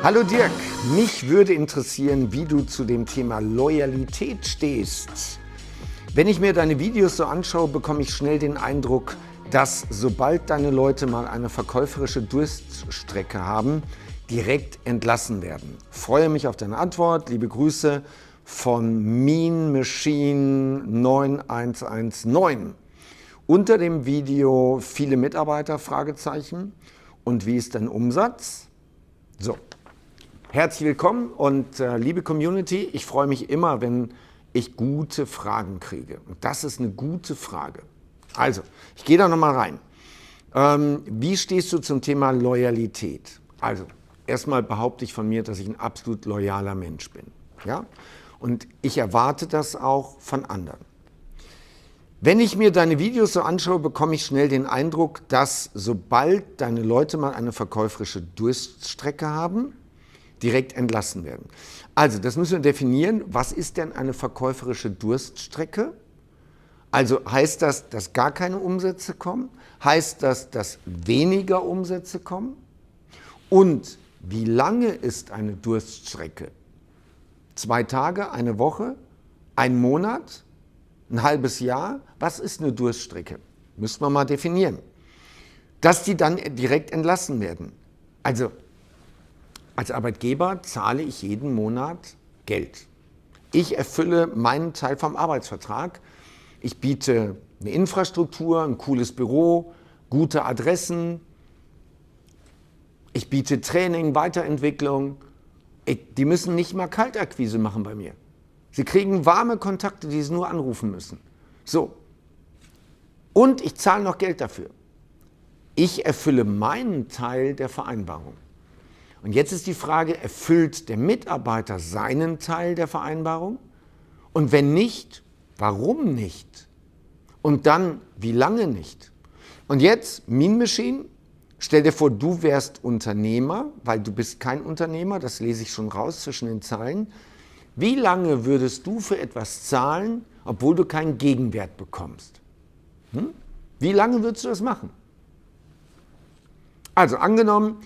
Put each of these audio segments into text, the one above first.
Hallo Dirk, mich würde interessieren, wie du zu dem Thema Loyalität stehst. Wenn ich mir deine Videos so anschaue, bekomme ich schnell den Eindruck, dass sobald deine Leute mal eine verkäuferische Durststrecke haben, direkt entlassen werden. Freue mich auf deine Antwort. Liebe Grüße von Mean Machine 9119. Unter dem Video viele Mitarbeiter, Fragezeichen. Und wie ist dein Umsatz? So, herzlich willkommen und liebe Community, ich freue mich immer, wenn ich gute Fragen kriege. Und das ist eine gute Frage. Also, ich gehe da nochmal rein. Wie stehst du zum Thema Loyalität? Also, erstmal behaupte ich von mir, dass ich ein absolut loyaler Mensch bin. Ja? Und ich erwarte das auch von anderen. Wenn ich mir deine Videos so anschaue, bekomme ich schnell den Eindruck, dass sobald deine Leute mal eine verkäuferische Durststrecke haben, direkt entlassen werden. Also, das müssen wir definieren. Was ist denn eine verkäuferische Durststrecke? Also heißt das, dass gar keine Umsätze kommen? Heißt das, dass weniger Umsätze kommen? Und wie lange ist eine Durststrecke? 2 Tage, eine Woche, ein Monat, ein halbes Jahr? Was ist eine Durststrecke? Müssen wir mal definieren. Dass die dann direkt entlassen werden. Also als Arbeitgeber zahle ich jeden Monat Geld. Ich erfülle meinen Teil vom Arbeitsvertrag. Ich biete eine Infrastruktur, ein cooles Büro, gute Adressen. Ich biete Training, Weiterentwicklung. Die müssen nicht mal Kaltakquise machen bei mir. Sie kriegen warme Kontakte, die sie nur anrufen müssen. So. Und ich zahle noch Geld dafür. Ich erfülle meinen Teil der Vereinbarung. Und jetzt ist die Frage, erfüllt der Mitarbeiter seinen Teil der Vereinbarung? Und wenn nicht, warum nicht? Und dann, wie lange nicht? Und jetzt, Mean Machine, stell dir vor, du wärst Unternehmer, weil du bist kein Unternehmer, das lese ich schon raus zwischen den Zeilen. Wie lange würdest du für etwas zahlen, obwohl du keinen Gegenwert bekommst? Wie lange würdest du das machen? Also angenommen,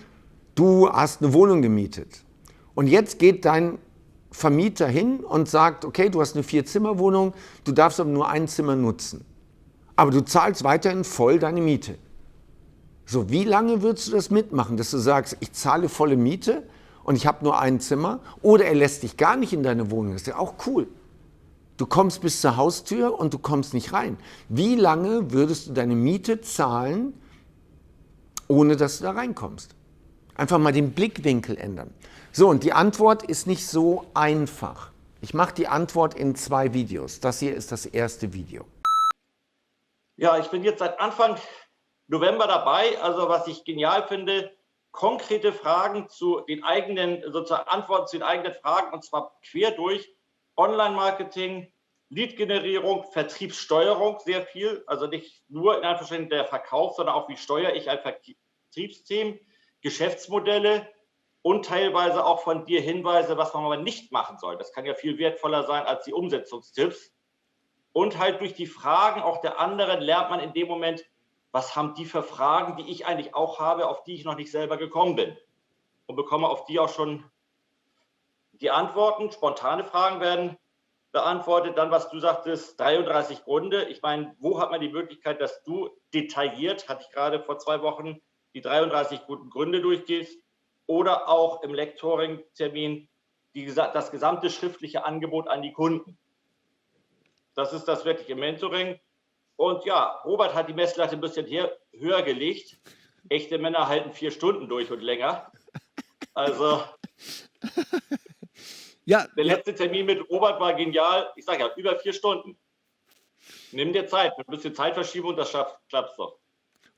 du hast eine Wohnung gemietet und jetzt geht dein Vermieter hin und sagt, okay, du hast eine 4-Zimmer-Wohnung, du darfst aber nur ein Zimmer nutzen. Aber du zahlst weiterhin voll deine Miete. So, wie lange würdest du das mitmachen, dass du sagst, ich zahle volle Miete und ich habe nur ein Zimmer? Oder er lässt dich gar nicht in deine Wohnung, das ist ja auch cool. Du kommst bis zur Haustür und du kommst nicht rein. Wie lange würdest du deine Miete zahlen, ohne dass du da reinkommst? Einfach mal den Blickwinkel ändern. So, und die Antwort ist nicht so einfach. Ich mache die Antwort in 2 Videos. Das hier ist das erste Video. Ja, ich bin jetzt seit Anfang November dabei. Also was ich genial finde, konkrete Fragen zu den eigenen, sozusagen Antworten zu den eigenen Fragen, und zwar quer durch Online-Marketing, Lead-Generierung, Vertriebssteuerung, sehr viel. Also nicht nur in Anführungsstrichen der Verkauf, sondern auch wie steuere ich ein Vertriebsteam, Geschäftsmodelle und teilweise auch von dir Hinweise, was man aber nicht machen soll. Das kann ja viel wertvoller sein als die Umsetzungstipps. Und halt durch die Fragen auch der anderen lernt man in dem Moment, was haben die für Fragen, die ich eigentlich auch habe, auf die ich noch nicht selber gekommen bin. Und bekomme auf die auch schon die Antworten. Spontane Fragen werden beantwortet. Dann, was du sagtest, 33 Gründe. Ich meine, wo hat man die Möglichkeit, dass du detailliert, hatte ich gerade vor 2 Wochen, die 33 guten Gründe durchgehst oder auch im Lektoring-Termin das gesamte schriftliche Angebot an die Kunden. Das ist das wirklich im Mentoring. Und ja, Robert hat die Messlatte ein bisschen höher gelegt. Echte Männer halten 4 Stunden durch und länger. Also Ja, der letzte Termin mit Robert war genial. Ich sage ja, über 4 Stunden. Nimm dir Zeit, mit ein bisschen Zeitverschiebung, das klappt doch.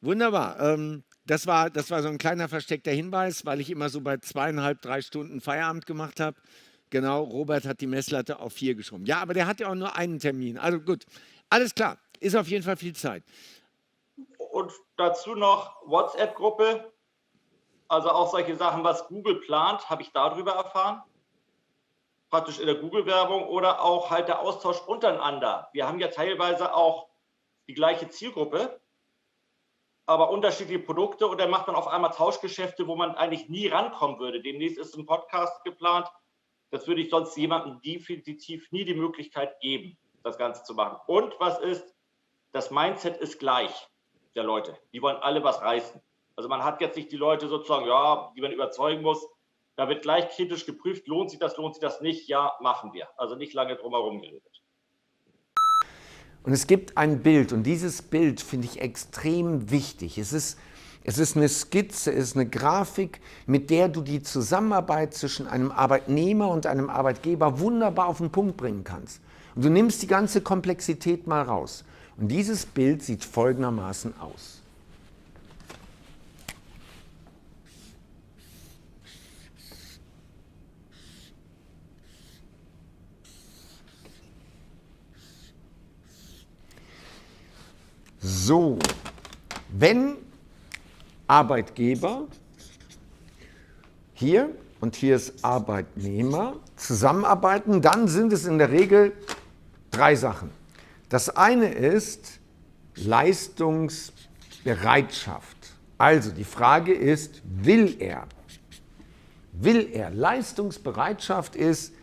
wunderbar. Das war so ein kleiner versteckter Hinweis, weil ich immer so bei 2,5, 3 Stunden Feierabend gemacht habe. Genau, Robert hat die Messlatte auf 4 geschoben. Ja, aber der hat ja auch nur einen Termin. Also gut, alles klar, ist auf jeden Fall viel Zeit. Und dazu noch WhatsApp-Gruppe. Also auch solche Sachen, was Google plant, habe ich darüber erfahren. Praktisch in der Google-Werbung oder auch halt der Austausch untereinander. Wir haben ja teilweise auch die gleiche Zielgruppe. aber unterschiedliche Produkte und dann macht man auf einmal Tauschgeschäfte, wo man eigentlich nie rankommen würde. Demnächst ist ein Podcast geplant. Das würde ich sonst jemandem definitiv nie die Möglichkeit geben, das Ganze zu machen. Und was ist? Das Mindset ist gleich der Leute. Die wollen alle was reißen. Also man hat jetzt nicht die Leute sozusagen, ja, die man überzeugen muss. Da wird gleich kritisch geprüft, lohnt sich das nicht? Ja, machen wir. Also nicht lange drum herum geredet. Und es gibt ein Bild und dieses Bild finde ich extrem wichtig. Es ist eine Skizze, es ist eine Grafik, mit der du die Zusammenarbeit zwischen einem Arbeitnehmer und einem Arbeitgeber wunderbar auf den Punkt bringen kannst. Und du nimmst die ganze Komplexität mal raus. Und dieses Bild sieht folgendermaßen aus. So, wenn Arbeitgeber hier und hier ist Arbeitnehmer zusammenarbeiten, dann sind es in der Regel 3 Sachen. Das eine ist Leistungsbereitschaft. Also die Frage ist, will er? Will er? Leistungsbereitschaft ist,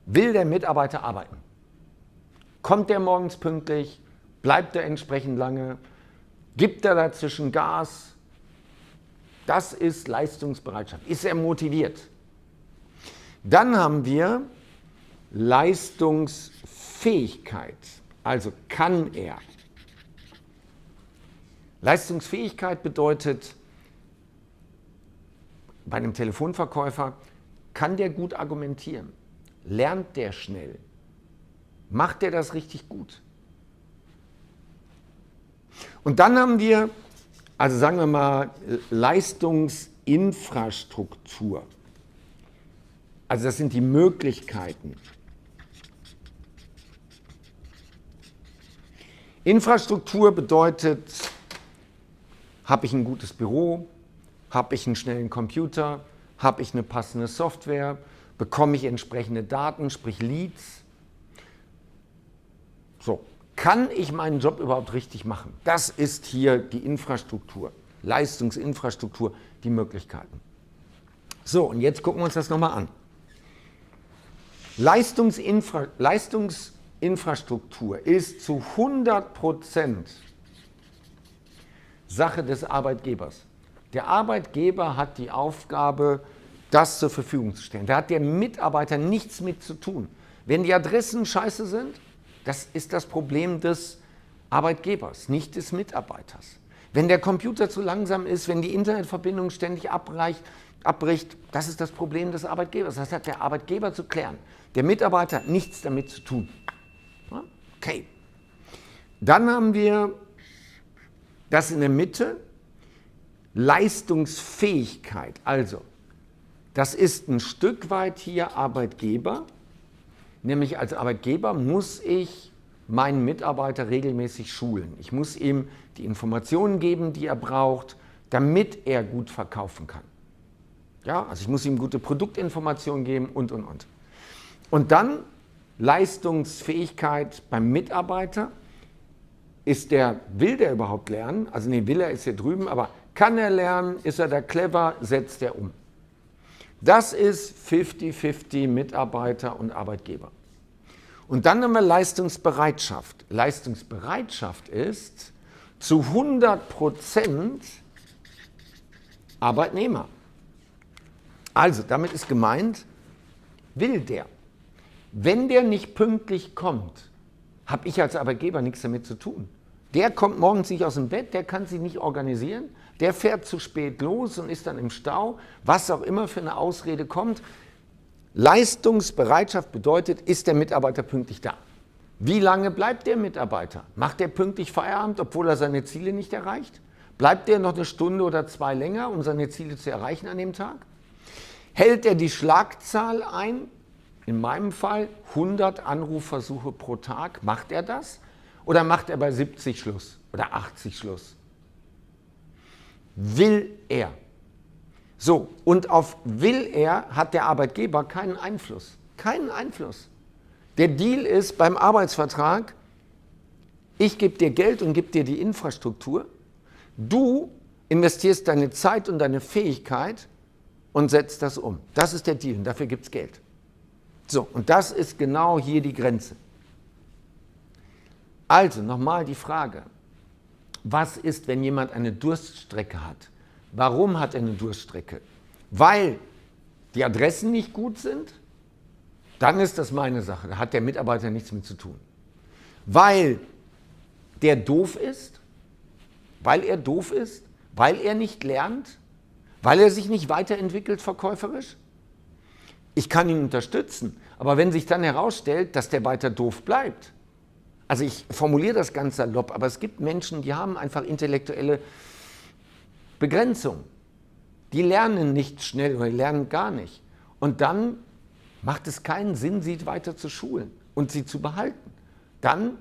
will der Mitarbeiter arbeiten? Kommt er morgens pünktlich? Bleibt er entsprechend lange? Gibt er dazwischen Gas? Das ist Leistungsbereitschaft. Ist er motiviert? Dann haben wir Leistungsfähigkeit. Also kann er. Leistungsfähigkeit bedeutet, bei einem Telefonverkäufer, kann der gut argumentieren? Lernt der schnell? Macht der das richtig gut? Und dann haben wir, also sagen wir mal, Leistungsinfrastruktur. Also das sind die Möglichkeiten. Infrastruktur bedeutet, habe ich ein gutes Büro, habe ich einen schnellen Computer, habe ich eine passende Software, bekomme ich entsprechende Daten, sprich Leads. So. Kann ich meinen Job überhaupt richtig machen? Das ist hier die Infrastruktur, Leistungsinfrastruktur, die Möglichkeiten. So, und jetzt gucken wir uns das nochmal an. Leistungsinfrastruktur ist zu 100% Sache des Arbeitgebers. Der Arbeitgeber hat die Aufgabe, das zur Verfügung zu stellen. Da hat der Mitarbeiter nichts mit zu tun. Wenn die Adressen scheiße sind, das ist das Problem des Arbeitgebers, nicht des Mitarbeiters. Wenn der Computer zu langsam ist, wenn die Internetverbindung ständig abbricht, das ist das Problem des Arbeitgebers. Das hat der Arbeitgeber zu klären. Der Mitarbeiter hat nichts damit zu tun. Okay. Dann haben wir das in der Mitte, Leistungsfähigkeit. Also, das ist ein Stück weit hier Arbeitgeber. Nämlich als Arbeitgeber muss ich meinen Mitarbeiter regelmäßig schulen. Ich muss ihm die Informationen geben, die er braucht, damit er gut verkaufen kann. Ja, also ich muss ihm gute Produktinformationen geben und. Und dann Leistungsfähigkeit beim Mitarbeiter. Will der überhaupt lernen? Also nee, will er ist hier drüben, aber kann er lernen? Ist er da clever? Setzt er um? Das ist 50-50 Mitarbeiter und Arbeitgeber. Und dann haben wir Leistungsbereitschaft. Leistungsbereitschaft ist zu 100% Arbeitnehmer. Also damit ist gemeint, will der. Wenn der nicht pünktlich kommt, habe ich als Arbeitgeber nichts damit zu tun. Der kommt morgens nicht aus dem Bett, der kann sich nicht organisieren, der fährt zu spät los und ist dann im Stau, was auch immer für eine Ausrede kommt. Leistungsbereitschaft bedeutet, ist der Mitarbeiter pünktlich da? Wie lange bleibt der Mitarbeiter? Macht der pünktlich Feierabend, obwohl er seine Ziele nicht erreicht? Bleibt der noch eine Stunde oder 2 länger, um seine Ziele zu erreichen an dem Tag? Hält er die Schlagzahl ein? In meinem Fall 100 Anrufversuche pro Tag. Macht er das? Oder macht er bei 70 Schluss oder 80 Schluss? Will er? So, und auf will er hat der Arbeitgeber keinen Einfluss. Keinen Einfluss. Der Deal ist beim Arbeitsvertrag, ich gebe dir Geld und gebe dir die Infrastruktur. Du investierst deine Zeit und deine Fähigkeit und setzt das um. Das ist der Deal und dafür gibt es Geld. So, und das ist genau hier die Grenze. Also nochmal die Frage, was ist, wenn jemand eine Durststrecke hat? Warum hat er eine Durststrecke? Weil die Adressen nicht gut sind? Dann ist das meine Sache, da hat der Mitarbeiter nichts mit zu tun. Weil der doof ist? Weil er doof ist? Weil er nicht lernt? Weil er sich nicht weiterentwickelt verkäuferisch? Ich kann ihn unterstützen, aber wenn sich dann herausstellt, dass der weiter doof bleibt, also ich formuliere das ganz salopp, aber es gibt Menschen, die haben einfach intellektuelle Begrenzung. Die lernen nicht schnell oder lernen gar nicht. Und dann macht es keinen Sinn, sie weiter zu schulen und sie zu behalten. Dann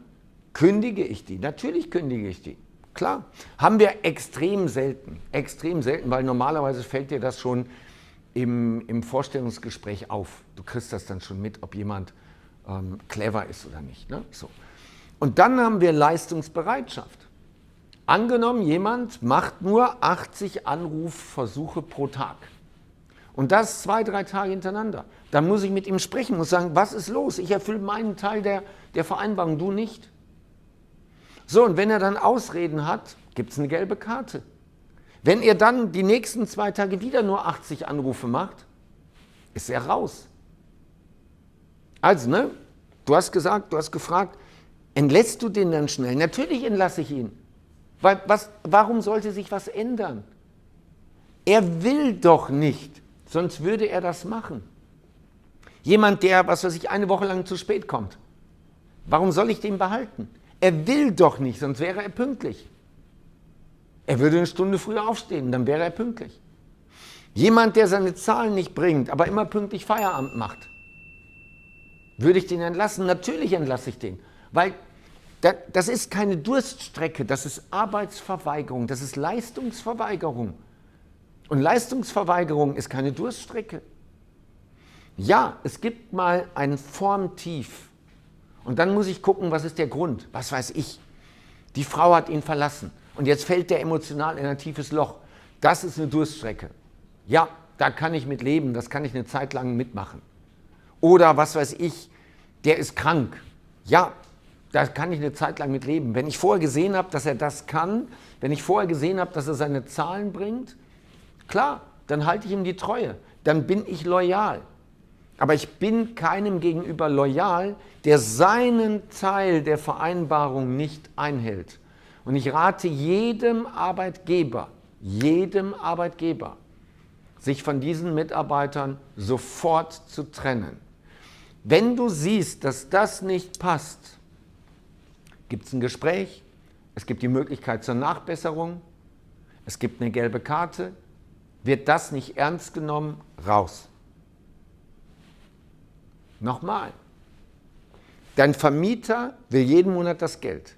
kündige ich die. Natürlich kündige ich die. Klar. Haben wir extrem selten, weil normalerweise fällt dir das schon im Vorstellungsgespräch auf. Du kriegst das dann schon mit, ob jemand clever ist oder nicht. Ne? So. Und dann haben wir Leistungsbereitschaft. Angenommen, jemand macht nur 80 Anrufversuche pro Tag. Und das 2, 3 Tage hintereinander. Dann muss ich mit ihm sprechen, muss sagen, was ist los? Ich erfülle meinen Teil der Vereinbarung, du nicht. So, und wenn er dann Ausreden hat, gibt es eine gelbe Karte. Wenn er dann die nächsten 2 Tage wieder nur 80 Anrufe macht, ist er raus. Also, ne? Du hast gefragt, entlässt du den dann schnell? Natürlich entlasse ich ihn. Weil warum sollte sich was ändern? Er will doch nicht, sonst würde er das machen. Jemand, der, was weiß ich, 1 Woche lang zu spät kommt, warum soll ich den behalten? Er will doch nicht, sonst wäre er pünktlich. Er würde 1 Stunde früher aufstehen, dann wäre er pünktlich. Jemand, der seine Zahlen nicht bringt, aber immer pünktlich Feierabend macht, würde ich den entlassen? Natürlich entlasse ich den, weil das ist keine Durststrecke, das ist Arbeitsverweigerung, das ist Leistungsverweigerung. Und Leistungsverweigerung ist keine Durststrecke. Ja, es gibt mal ein Formtief. Und dann muss ich gucken, was ist der Grund? Was weiß ich? Die Frau hat ihn verlassen und jetzt fällt der emotional in ein tiefes Loch. Das ist eine Durststrecke. Ja, da kann ich mit leben, das kann ich eine Zeit lang mitmachen. Oder was weiß ich, der ist krank. Ja, da kann ich eine Zeit lang mit leben. Wenn ich vorher gesehen habe, dass er das kann, wenn ich vorher gesehen habe, dass er seine Zahlen bringt, klar, dann halte ich ihm die Treue, dann bin ich loyal. Aber ich bin keinem gegenüber loyal, der seinen Teil der Vereinbarung nicht einhält. Und ich rate jedem Arbeitgeber, sich von diesen Mitarbeitern sofort zu trennen. Wenn du siehst, dass das nicht passt, gibt es ein Gespräch, es gibt die Möglichkeit zur Nachbesserung, es gibt eine gelbe Karte, wird das nicht ernst genommen, raus. Nochmal, dein Vermieter will jeden Monat das Geld,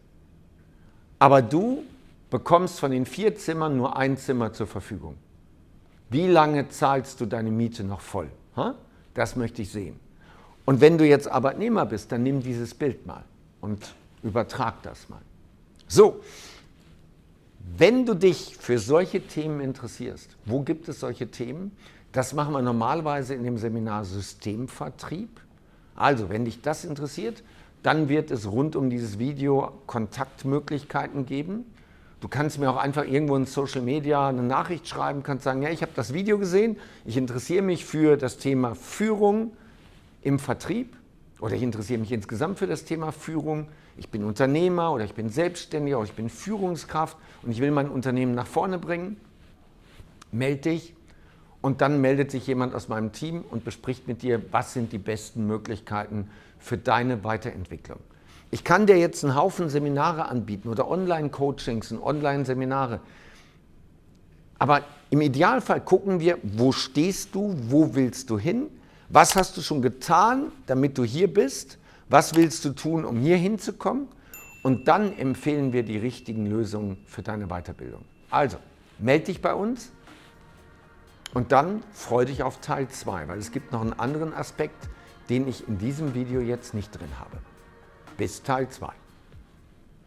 aber du bekommst von den 4 Zimmern nur 1 Zimmer zur Verfügung. Wie lange zahlst du deine Miete noch voll? Das möchte ich sehen. Und wenn du jetzt Arbeitnehmer bist, dann nimm dieses Bild mal und übertrag das mal. So, wenn du dich für solche Themen interessierst, wo gibt es solche Themen? Das machen wir normalerweise in dem Seminar Systemvertrieb. Also, wenn dich das interessiert, dann wird es rund um dieses Video Kontaktmöglichkeiten geben. Du kannst mir auch einfach irgendwo in Social Media eine Nachricht schreiben, kannst sagen, ja, ich habe das Video gesehen, ich interessiere mich für das Thema Führung im Vertrieb oder ich interessiere mich insgesamt für das Thema Führung. Ich bin Unternehmer oder ich bin Selbstständiger oder ich bin Führungskraft und ich will mein Unternehmen nach vorne bringen. Melde dich und dann meldet sich jemand aus meinem Team und bespricht mit dir, was sind die besten Möglichkeiten für deine Weiterentwicklung. Ich kann dir jetzt einen Haufen Seminare anbieten oder Online-Coachings und Online-Seminare. Aber im Idealfall gucken wir, wo stehst du, wo willst du hin, was hast du schon getan, damit du hier bist, was willst du tun, um hier hinzukommen und dann empfehlen wir die richtigen Lösungen für deine Weiterbildung. Also, melde dich bei uns und dann freu dich auf Teil 2, weil es gibt noch einen anderen Aspekt, den ich in diesem Video jetzt nicht drin habe. Bis Teil 2.